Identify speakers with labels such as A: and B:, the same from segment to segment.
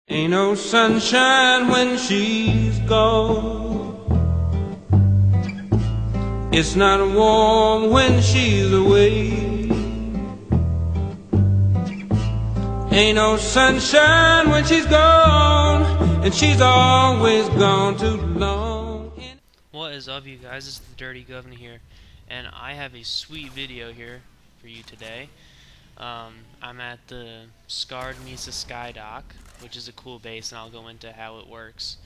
A: Ain't no sunshine when she's gone. It's not warm when she's away. Ain't no sunshine when she's gone, and she's always gone too long.
B: What is up, you guys? It's the DirtyGuvnah here, and I have a sweet video here for you today. I'm at the Scarred Mesa Skydock, which is a cool base, and I'll go into how it works.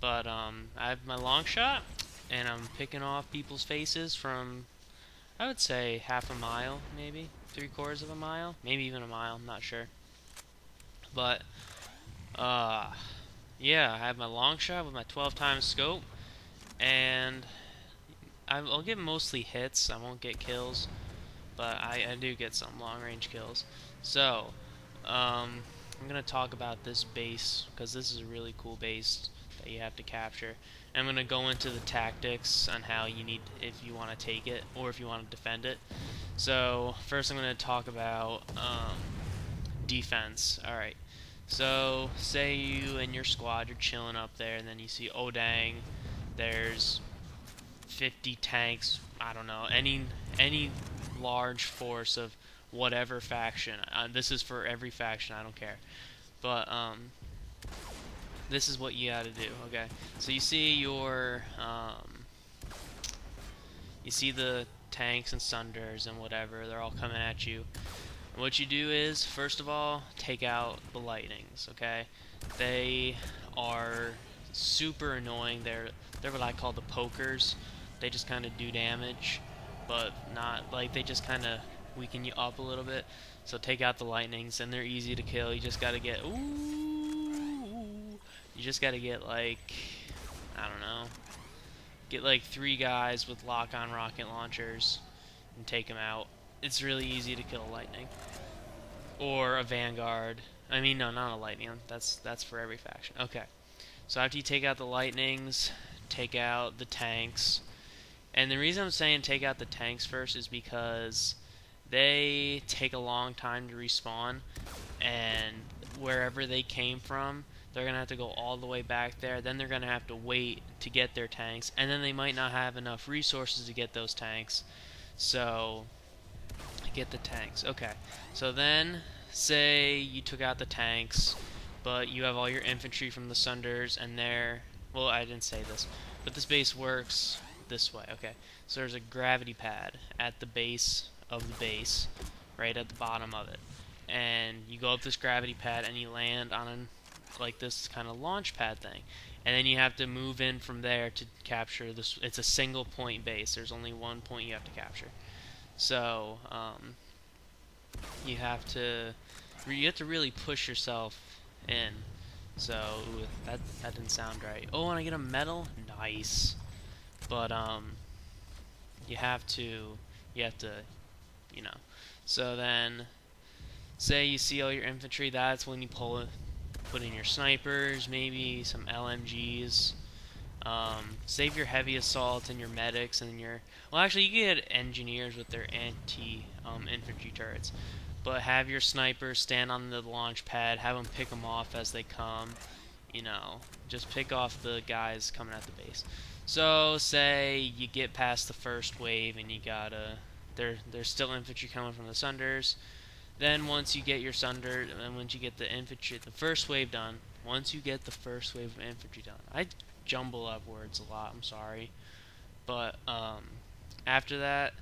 B: But I have my long shot, and I'm picking off people's faces from, I would say, half a mile, maybe 3/4 of a mile, maybe even a mile. I'm not sure. But yeah, I have my long shot with my 12 times scope, and I'll get mostly hits. I won't get kills, but I do get some long-range kills. So, I'm going to talk about this base, because this is a really cool base that you have to capture. And I'm going to go into the tactics on how you need, if you want to take it, or if you want to defend it. So, first I'm going to talk about defense. Alright, so say you and your squad, you're chilling up there, and then you see, oh dang, there's 50 tanks, I don't know, any large force of whatever faction. This is for every faction, I don't care. But this is what you gotta do, okay? So you see your you see the tanks and sunders and whatever, they're all coming at you. And what you do is, first of all, take out the lightnings, okay? They are super annoying. They're what I call the pokers. They just kind of do damage, but not like, they just kind of weaken you up a little bit. So take out the lightnings, and they're easy to kill. You just gotta get you just gotta get like, I don't know, get like 3 guys with lock-on rocket launchers and take them out. It's really easy to kill a lightning or a vanguard. I mean, no, not a lightning. That's for every faction. Okay. So after you take out the lightnings, take out the tanks. And the reason I'm saying take out the tanks first is because they take a long time to respawn, and wherever they came from, they're going to have to go all the way back there. Then they're going to have to wait to get their tanks, and then they might not have enough resources to get those tanks. So, get the tanks. Okay, so then, say you took out the tanks, but you have all your infantry from the sunders, and they're, well, I didn't say this, but this base works this way. Okay, so there's a gravity pad at the base of the base, right at the bottom of it, and you go up this gravity pad and you land on like this kind of launch pad thing, and then you have to move in from there to capture this. It's a single point base. There's only one point you have to capture. So you have to really push yourself in. So ooh, that didn't sound right. Oh, and I get a medal. Nice. But you have to, you know. So then, say you see all your infantry. That's when you put in your snipers, maybe some LMGs. Save your heavy assault and your medics and your, well, actually you can get engineers with their anti-infantry turrets, but have your snipers stand on the launch pad, have them pick them off as they come, you know, just pick off the guys coming at the base. So say you get past the first wave and you gotta, there's still infantry coming from the sunders. Then once you get your sunder, and once you get the infantry, the first wave done, once you get the first wave of infantry done, I jumble up words a lot, I'm sorry, but after that,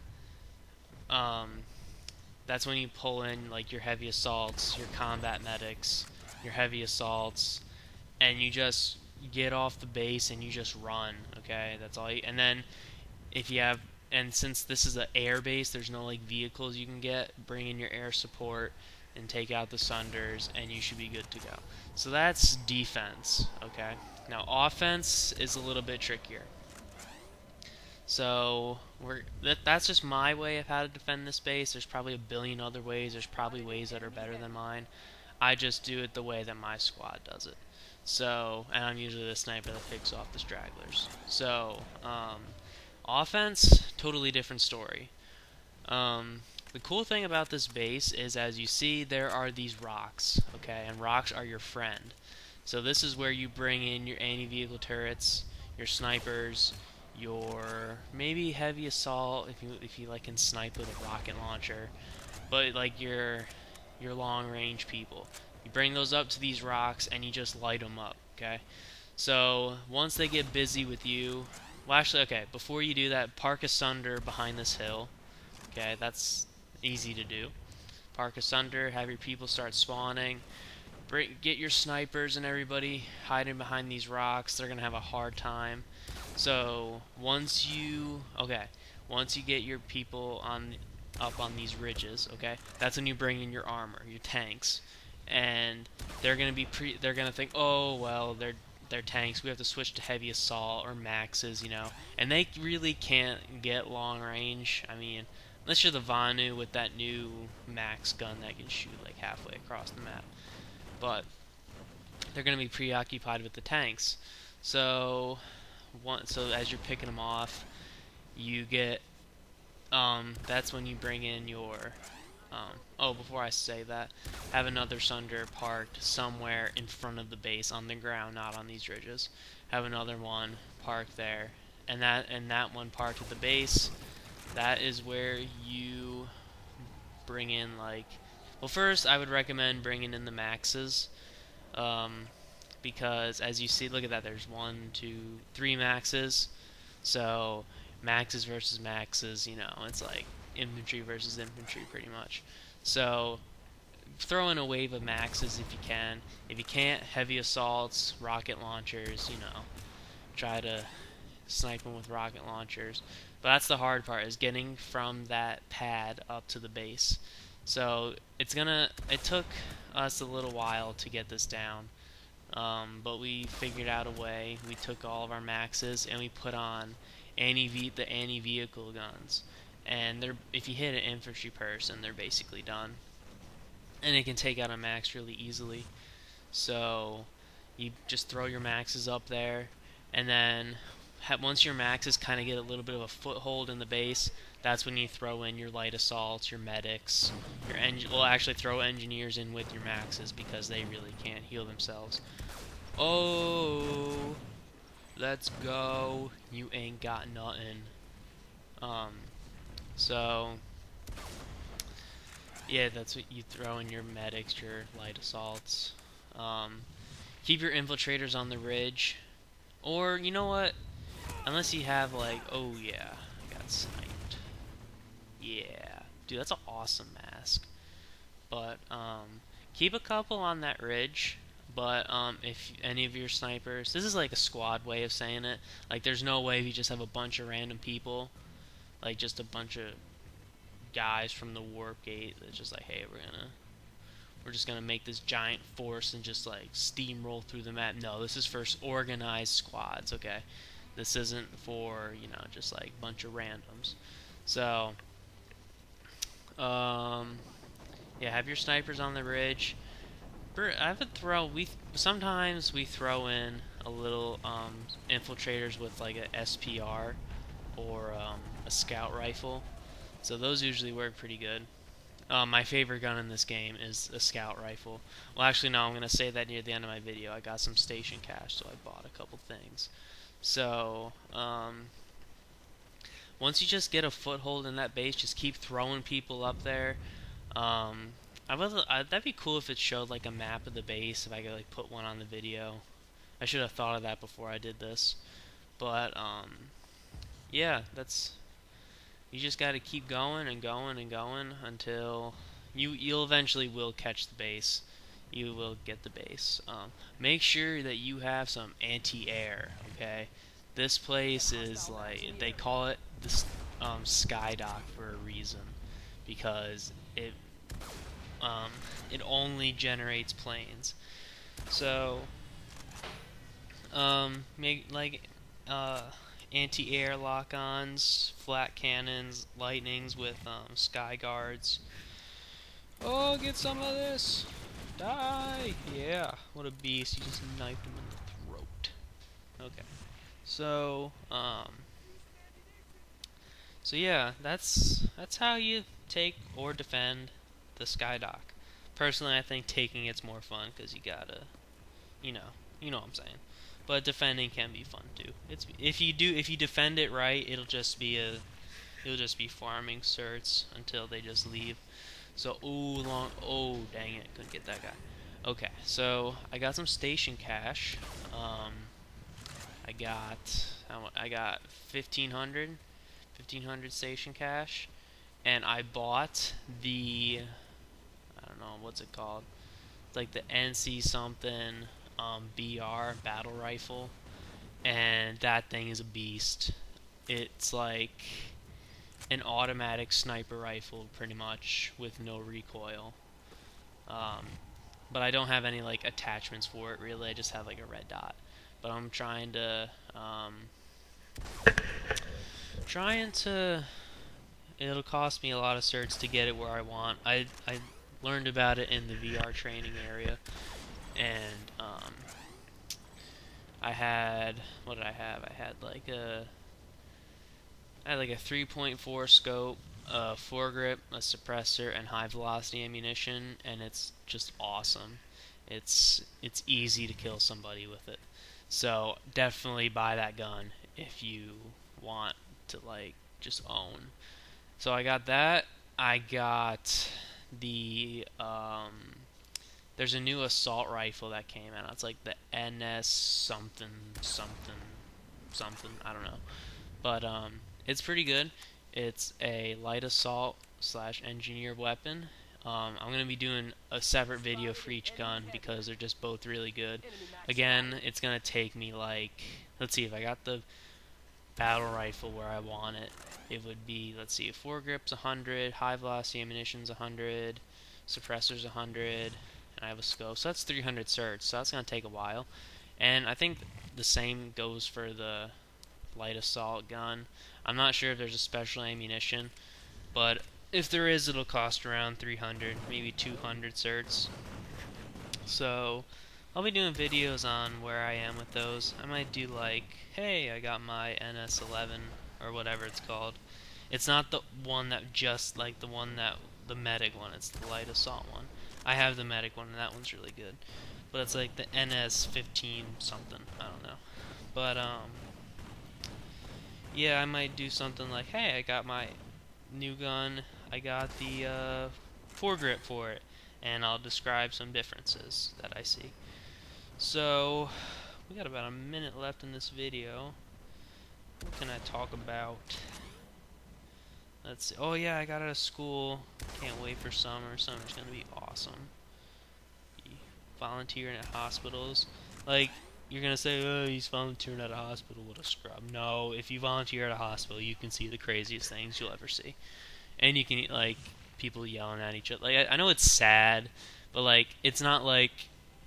B: that's when you pull in like your heavy assaults, your combat medics, your heavy assaults, and you just get off the base and you just run. Okay, that's all. And then if you have, and since this is an air base, there's no like vehicles you can get, bring in your air support and take out the sunders, and you should be good to go. So that's defense. Okay, now offense is a little bit trickier. So that's just my way of how to defend this base. There's probably a billion other ways. There's probably ways that are better than mine. I just do it the way that my squad does it. So, and I'm usually the sniper that picks off the stragglers. So, offense, totally different story. The cool thing about this base is, as you see, there are these rocks, okay, and rocks are your friend. So this is where you bring in your anti-vehicle turrets, your snipers, your maybe heavy assault if you like can snipe with a rocket launcher, but like your long range people. You bring those up to these rocks and you just light them up, okay? So once they get busy with you, well actually, okay, before you do that, park asunder behind this hill, okay? That's easy to do. Park asunder, have your people start spawning, get your snipers and everybody hiding behind these rocks. They're gonna have a hard time. So once you get your people up on these ridges, okay, that's when you bring in your armor, your tanks, and they're gonna think, oh well, they're tanks. We have to switch to heavy assault or maxes, you know, and they really can't get long range. I mean, unless you're the Vanu with that new max gun that can shoot like halfway across the map, but they're gonna be preoccupied with the tanks. So as you're picking them off, you get that's when you bring in your before I say that, have another sunder parked somewhere in front of the base on the ground, not on these ridges. Have another one parked there, and that one parked at the base. That is where you bring in, like, well, first I would recommend bringing in the maxes, because as you see, look at that, there's 1, 2, 3 maxes. So maxes versus maxes, you know, it's like infantry versus infantry pretty much. So throw in a wave of maxes if you can. If you can't, heavy assaults, rocket launchers, you know, try to snipe them with rocket launchers. But that's the hard part, is getting from that pad up to the base. So it took us a little while to get this down, but we figured out a way. We took all of our maxes and we put on the anti-vehicle guns, and if you hit an infantry person, they're basically done, and it can take out a max really easily. So you just throw your maxes up there, and then once your maxes kind of get a little bit of a foothold in the base, that's when you throw in your light assaults, your medics, actually throw engineers in with your maxes, because they really can't heal themselves. Oh, let's go. You ain't got nothing. So yeah, that's what you throw in, your medics, your light assaults. Keep your infiltrators on the ridge, or you know what? Unless you have like, oh yeah, I got sniped. Yeah, dude, that's an awesome mask. But keep a couple on that ridge. But if any of your snipers, this is like a squad way of saying it. Like, there's no way if you just have a bunch of random people, like just a bunch of guys from the warp gate that's just like, hey, we're just gonna make this giant force and just like steamroll through the map. No, this is for organized squads. Okay, this isn't for, you know, just like a bunch of randoms. So yeah, have your snipers on the ridge. Sometimes we throw in a little infiltrators with like a SPR or a scout rifle. So those usually work pretty good. My favorite gun in this game is a scout rifle. Well, actually, no, I'm going to say that near the end of my video. I got some station cash, so I bought a couple things. So once you just get a foothold in that base, just keep throwing people up there. That'd be cool if it showed like a map of the base, if I could like put one on the video. I should have thought of that before I did this. But yeah, you just got to keep going and going and going until you'll eventually will catch the base. You will get the base. Make sure that you have some anti-air. Okay, this place is like, they call it the Skydock for a reason, because it only generates planes. So make like anti-air lock-ons, flat cannons, lightnings with sky guards. Oh, get some of this! Die! Yeah, what a beast! You just knifed him in the throat. Okay, so yeah, that's how you take or defend the Skydock. Personally, I think taking it's more fun, because you gotta you know what I'm saying. But defending can be fun too. It's if you defend it right, it'll just be farming certs until they just leave. So oh dang it, couldn't get that guy. Okay, so I got some station cash. I got 1500 station cash, and I bought the, I don't know what's it called. It's like the NC something BR battle rifle, and that thing is a beast. It's like an automatic sniper rifle pretty much with no recoil. But I don't have any like attachments for it really. I just have like a red dot. But I'm trying to it'll cost me a lot of certs to get it where I want. I learned about it in the VR training area, and I had, what did I have? I had like a 3.4 scope, a foregrip, a suppressor, and high velocity ammunition, and it's just awesome. It's easy to kill somebody with it. So definitely buy that gun if you want to like just own. So I got that. I got the there's a new assault rifle that came out. It's like the NS something something something. I don't know, but it's pretty good. It's a light assault / engineer weapon. I'm going to be doing a separate video for each gun because they're just both really good. Again, it's going to take me like, let's see, if I got the battle rifle where I want it, it would be, let's see, foregrip's 100, high velocity ammunition's 100, suppressor's 100, and I have a scope. So that's 300 certs, so that's going to take a while. And I think the same goes for the light assault gun. I'm not sure if there's a special ammunition, but if there is, it'll cost around 300, maybe 200 certs. So I'll be doing videos on where I am with those. I might do like, hey, I got my NS11 or whatever it's called. It's not the one that just like the medic one. It's the light assault one. I have the medic one, and that one's really good. But it's like the NS15 something. I don't know. But yeah, I might do something like, hey, I got my new gun. I got the foregrip for it, and I'll describe some differences that I see. So we got about a minute left in this video. What can I talk about? Let's see. Oh yeah, I got out of school. Can't wait for summer. Summer's gonna be awesome. Volunteering at hospitals. Like, you're gonna say, oh, he's volunteering at a hospital, what a scrub. No, if you volunteer at a hospital, you can see the craziest things you'll ever see. And you can, like, people yelling at each other. Like, I know it's sad, but, like, it's not like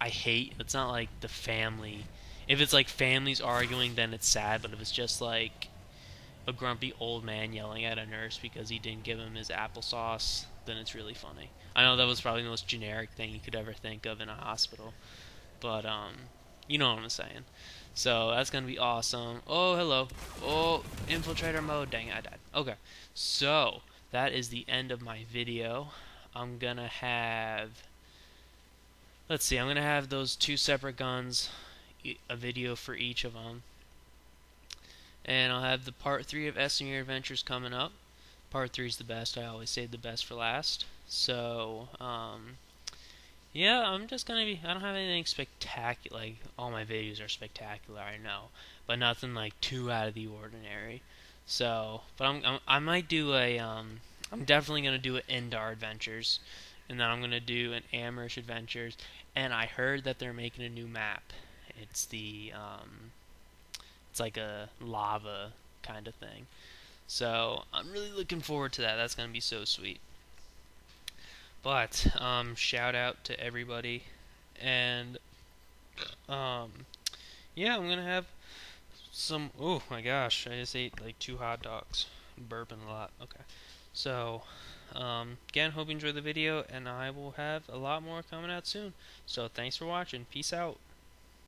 B: it's not like the family. If it's, like, families arguing, then it's sad, but if it's just, like, a grumpy old man yelling at a nurse because he didn't give him his applesauce, then it's really funny. I know that was probably the most generic thing you could ever think of in a hospital, but, you know what I'm saying. So, that's gonna be awesome. Oh, hello. Oh, infiltrator mode. Dang it, I died. Okay, so that is the end of my video. I'm gonna have, let's see, I'm gonna have those two separate guns, a video for each of them, and I'll have the part 3 of Estimator Adventures coming up. Part 3 is the best. I always save the best for last. So, yeah, I'm just gonna be, I don't have anything spectacular, like, all my videos are spectacular, I know, but nothing, like, too out of the ordinary. So, but I might do a, I'm definitely gonna do an Indar Adventures, and then I'm gonna do an Amherst Adventures, and I heard that they're making a new map. It's the, it's like a lava kind of thing. So, I'm really looking forward to that. That's gonna be so sweet. But, shout out to everybody, and, yeah, I'm gonna have some, oh my gosh, I just ate like 2 hot dogs, I'm burping a lot. Okay, so, again, hope you enjoyed the video, and I will have a lot more coming out soon, so thanks for watching, peace out.